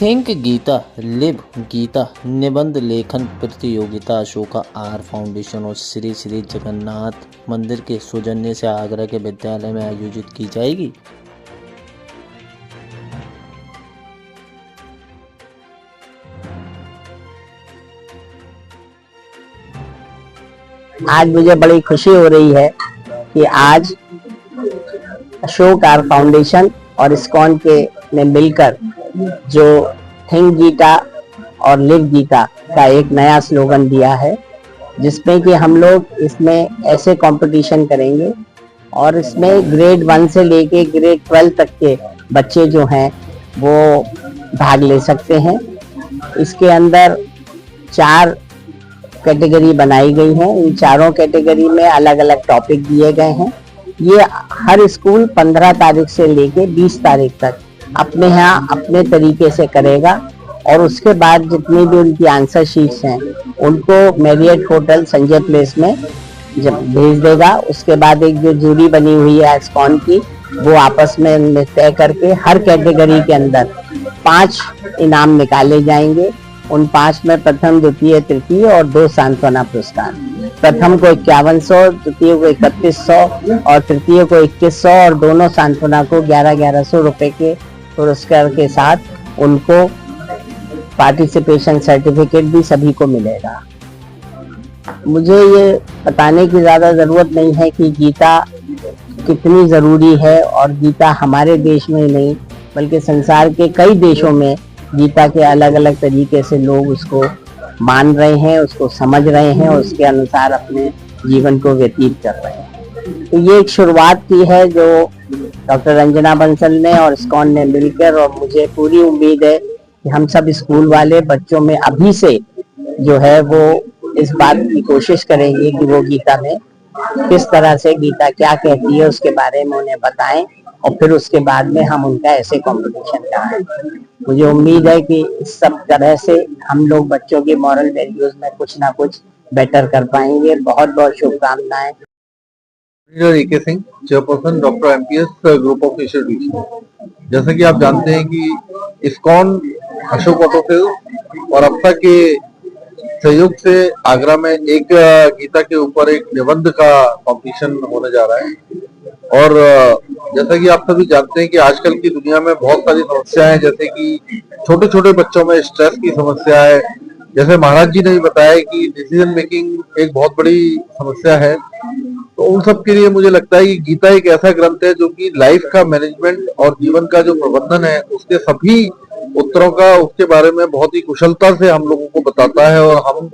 Think Gita live Gita निबंध लेखन प्रतियोगिता अशोका आर फाउंडेशन और श्री श्री जगन्नाथ मंदिर के सौजन्य से आगरा के विद्यालय में आयोजित की जाएगी। आज मुझे बड़ी खुशी हो रही है कि आज अशोक आर फाउंडेशन और इस्कॉन के ने मिलकर जो थिंक गीता और लिव गीता का एक नया स्लोगन दिया है, जिसमें कि हम लोग इसमें ऐसे कंपटीशन करेंगे और इसमें ग्रेड 1 से लेके ग्रेड 12 तक के बच्चे जो हैं वो भाग ले सकते हैं। इसके अंदर 4 कैटेगरी बनाई गई हैं। इन चारों कैटेगरी में अलग अलग टॉपिक दिए गए हैं। ये हर स्कूल 15 तारीख से लेके 20 तारीख तक अपने यहाँ अपने तरीके से करेगा और उसके बाद जितनी भी उनकी आंसर शीट्स हैं उनको मैरियट होटल संजय प्लेस में जब भेज देगा, उसके बाद एक जो जूरी बनी हुई है इस्कॉन की, वो आपस में तय करके हर कैटेगरी के अंदर 5 इनाम निकाले जाएंगे। उन 5 में प्रथम, द्वितीय, तृतीय और 2 सांत्वना पुरस्कार। प्रथम को 5100, द्वितीय को 3100 और तृतीय को 2100 और दोनों सांत्वना को 1100 रुपए के पुरस्कार के साथ उनको पार्टिसिपेशन सर्टिफिकेट भी सभी को मिलेगा। मुझे ये बताने की ज़्यादा ज़रूरत नहीं है कि गीता कितनी ज़रूरी है, और गीता हमारे देश में ही नहीं बल्कि संसार के कई देशों में गीता के अलग अलग तरीके से लोग उसको मान रहे हैं, उसको समझ रहे हैं, उसके अनुसार अपने जीवन को व्यतीत कर रहे हैं। तो ये एक शुरुआत की है जो डॉक्टर रंजना बंसल ने और इस्कॉन ने मिलकर, और मुझे पूरी उम्मीद है कि हम सब स्कूल वाले बच्चों में अभी से जो है वो इस बात की कोशिश करेंगे कि वो गीता में किस तरह से गीता क्या कहती है उसके बारे में उन्हें बताएं, और फिर उसके बाद में हम उनका ऐसे कंपटीशन कराएं। मुझे उम्मीद है कि इस सब तरह से हम लोग बच्चों की मॉरल वैल्यूज में कुछ ना कुछ बेटर कर पाएंगे। बहुत बहुत शुभकामनाएं। A K. Singh, chairperson doctor MPS group of institution. जैसा कि आप जानते हैं कि इस्कॉन, अशोक ऑटोसेल्स और अप्सा के सहयोग से आगरा में एक गीता के ऊपर एक निबंध का कंपटीशन होने जा रहा है। और जैसा कि आप सभी जानते हैं कि आजकल की दुनिया में बहुत सारी समस्याएं हैं, जैसे कि छोटे छोटे बच्चों में स्ट्रेस की समस्या है। जैसे महाराज जी ने भी बताया कि डिसीजन मेकिंग एक बहुत बड़ी समस्या है। तो उन सब के लिए मुझे लगता है कि गीता एक ऐसा ग्रंथ है जो कि लाइफ का मैनेजमेंट और जीवन का जो प्रबंधन है उसके सभी उत्तरों का, उसके बारे में बहुत ही कुशलता से हम लोगों को बताता है। और हम,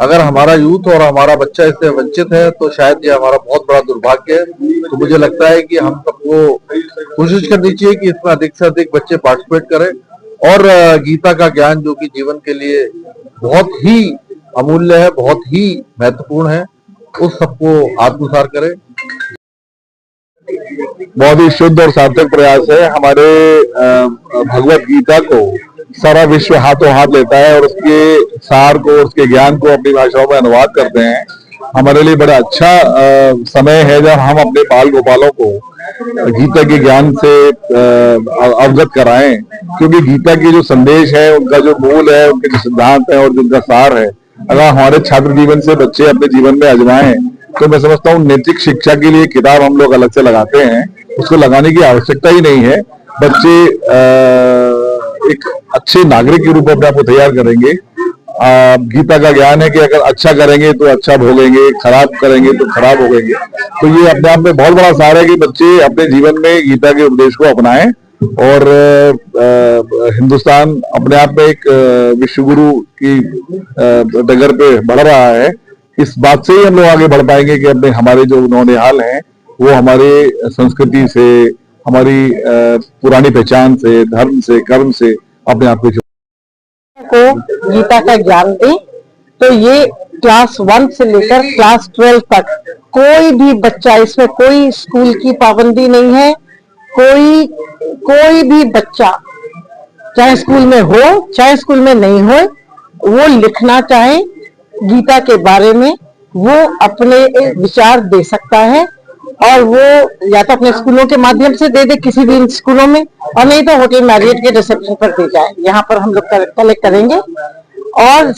अगर हमारा यूथ और हमारा बच्चा इससे वंचित है तो शायद ये हमारा बहुत बड़ा दुर्भाग्य है। तो मुझे लगता है कि हम सबको कोशिश करनी चाहिए कि इसमें अधिक से अधिक बच्चे पार्टिसिपेट करें और गीता का ज्ञान जो कि जीवन के लिए बहुत ही अमूल्य है, बहुत ही महत्वपूर्ण है, उस सबको आत्मसात करें। बहुत ही शुद्ध और सार्थक प्रयास है। हमारे भगवत गीता को सारा विश्व हाथों हाथ लेता है और उसके सार को, उसके ज्ञान को अपनी भाषाओं में अनुवाद करते हैं। हमारे लिए बड़ा अच्छा समय है जब हम अपने बाल गोपालों को गीता के ज्ञान से अवगत कराएं, क्योंकि गीता के जो संदेश है, उनका जो मूल है, उनके जो सिद्धांत है और जिनका सार है, अगर हमारे छात्र जीवन से बच्चे अपने जीवन में आजमाएं तो मैं समझता हूँ नैतिक शिक्षा के लिए किताब हम लोग अलग से लगाते हैं, उसको लगाने की आवश्यकता ही नहीं है। बच्चे एक अच्छे नागरिक के रूप में अपने आप को तैयार करेंगे। गीता का ज्ञान है कि अगर अच्छा करेंगे तो अच्छा भोगेंगे, खराब करेंगे तो खराब भोगेंगे। तो ये अपने आप में बहुत बड़ा सार है कि बच्चे अपने जीवन में गीता के उपदेश को अपनाएं। और हिंदुस्तान अपने आप में एक विश्वगुरु की डगर पे बढ़ रहा है। इस बात से ही हम लोग आगे बढ़ पाएंगे कि अपने हमारे जो नौनिहाल हैं वो हमारे संस्कृति से, हमारी पुरानी पहचान से, धर्म से, कर्म से अपने आप को गीता का ज्ञान दें। तो ये क्लास 1 से लेकर क्लास 12 तक कोई भी बच्चा, इसमें कोई स्कूल की पाबंदी नहीं है। कोई भी बच्चा चाहे स्कूल में हो चाहे स्कूल में नहीं हो, वो लिखना चाहे गीता के बारे में वो अपने विचार दे सकता है। और वो या तो अपने स्कूलों के माध्यम से दे दे किसी भी स्कूलों में, और नहीं तो होटल मैरियट के रिसेप्शन पर दे जाए। यहाँ पर हम लोग कलेक्ट करेंगे और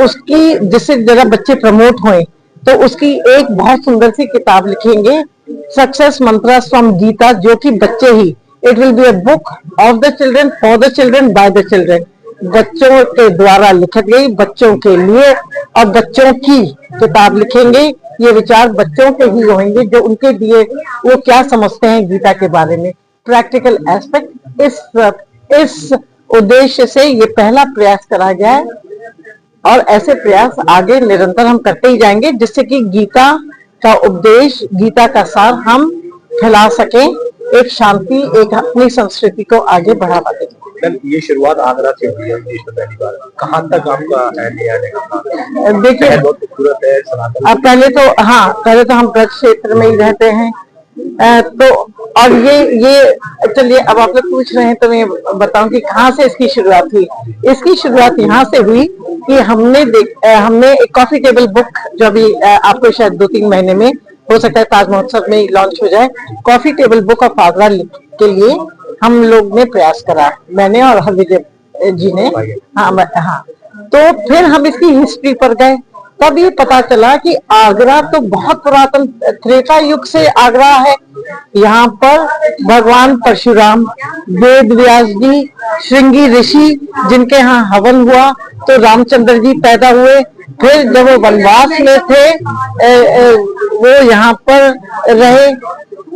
उसकी जिससे जरा बच्चे प्रमोट हों, तो उसकी एक बहुत सुंदर सी किताब लिखेंगे, सक्सेस मंत्रास फ्रॉम गीता, जो कि बच्चे ही, it will be a book of the children, for the children, by the children, बच्चों के द्वारा लिखी गई, बच्चों के लिए और बच्चों की किताब लिखेंगे। ये विचार बच्चों के ही होंगे, जो उनके लिए वो क्या समझते हैं गीता के बारे में, प्रैक्टिकल एस्पेक्ट। इस उद्देश्य से ये पहला प्रयास करा गया है और ऐसे प्रयास आगे निरंतर हम करते ही जाएंगे, जिससे कि गीता का उपदेश, गीता का सार हम फैला सकें, एक शांति, एक अपनी संस्कृति को आगे बढ़ावा दें। ये शुरुआत आगरा से हुई है देश में पहली बार। कहाँ तक आपका है देखिए, बहुत खूबसूरत है सनातन। अब पहले तो हम ब्रज क्षेत्र में ही रहते हैं, तो और ये चलिए, अब आप लोग पूछ रहे हैं तो मैं बताऊं कि कहाँ से इसकी शुरुआत हुई। इसकी शुरुआत यहाँ से हुई कि हमने एक कॉफी टेबल बुक, जो अभी आपको शायद 2-3 महीने में, हो सकता है ताज महोत्सव में लॉन्च हो जाए, coffee table book of Agra के लिए हम लोग ने प्रयास करा, मैंने और हरविजय जी ने। हाँ, तो फिर हम इसकी हिस्ट्री पर गए, तब ये पता चला कि आगरा तो बहुत पुरातन त्रेता युग से आगरा है। यहाँ पर भगवान परशुराम, वेद व्यास जी, श्रृंगी ऋषि, जिनके यहाँ हवन हुआ तो रामचंद्र जी पैदा हुए। फिर जब वो वनवास में थे, वो यहाँ पर रहे।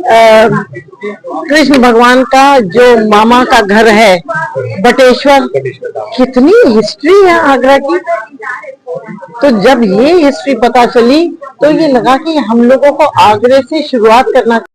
कृष्ण भगवान का जो मामा का घर है बटेश्वर, कितनी हिस्ट्री है आगरा की। तो जब ये हिस्ट्री पता चली तो ये लगा कि हम लोगों को आगरे से शुरुआत करना